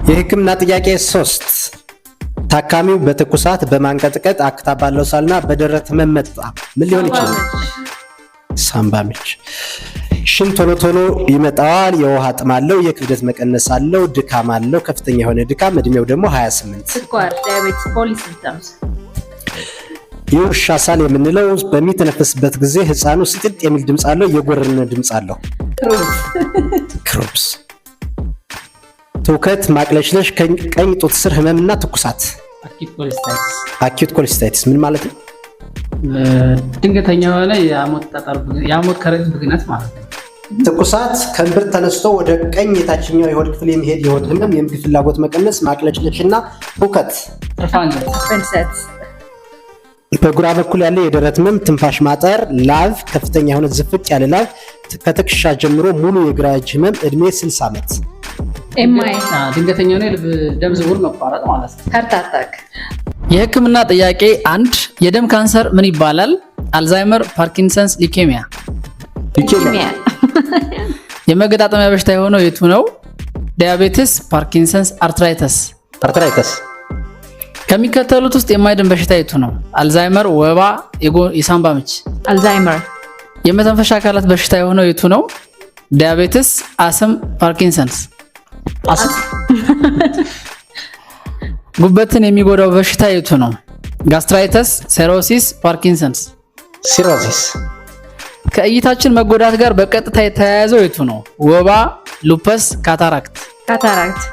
የህክምና ጥያቄ 3 ታካሚው በትኩሳት በማንቀጥቀጥ አክታ ባለው ሳልና በደረት ህመም መጣ። ምን ሊሆን ይችላል? ሳምባ ምች። ሽንት ቶሎ ቶሎ ይመጣዋል። የውሃ ጥም አለው። የክብደት መቀነስ አለው። ድካም አለው። ከፍተኛ የሆነ ድካም። እድሜው ደግሞ 28። ስኳር፣ ዳያቤቲስ፣ ፖሊሲምፕተምስ። የውሻ ሳል የምንለው በሚተነፈስበት ጊዜ ህፃኑ ሲጥጥ የሚል ድምፅ አለው። የጎረነ ድምፅ አለው። ክሩፕስ። ትውከት፣ ማቅለሽለሽ፣ ቀኝ ጡት ስር ህመምና ትኩሳት። አኪዩት ኮሊስታይቲስ ምን ማለት ነው? ድንገተኛ የሆነ የሐሞት ከረጢት ብግነት ማለት ነው። ትኩሳት፣ ከእምብርት ተነስቶ ወደ ቀኝ የታችኛው የሆድ ክፍል የሚሄድ የሆድ ህመም፣ የምግብ ፍላጎት መቀነስ፣ ማቅለሽለሽና ትውከት። በግራ በኩል ያለ የደረት ህመም፣ ትንፋሽ ማጠር፣ ላቭ፣ ከፍተኛ የሆነ ዝፍቅ ያለ ላቭ፣ ከትከሻ ጀምሮ ሙሉ የግራ እጅ ህመም። እድሜ 60 ዓመት። ድንገተኛ የሆነ የልብ ደም ዝውውር መቋረጥ ማለት ነው። ሃርት አታክ። የህክምና ጥያቄ 1 የደም ካንሰር ምን ይባላል? አልዛይመር፣ ፓርኪንሰንስ፣ ሊኬሚያ። የመገጣጠሚያ በሽታ የሆነው የቱ ነው? ዲያቤቲስ፣ ፓርኪንሰንስ፣ አርትራይተስ። ከሚከተሉት ውስጥ የማይድን በሽታ የቱ ነው? አልዛይመር፣ ወባ፣ የሳምባ ምች። አልዛይመር። የመተንፈሻ አካላት በሽታ የሆነው የቱ ነው? ዲያቤቲስ፣ አስም፣ ፓርኪንሰንስ። ጉበትን የሚጎዳው በሽታ የቱ ነው? ጋስትራይተስ፣ ሲሮሲስ፣ ፓርኪንሰንስ። ሲሮሲስ። ከእይታችን መጎዳት ጋር በቀጥታ የተያያዘው የቱ ነው? ወባ፣ ሉፐስ፣ ካታራክት። ካታራክት።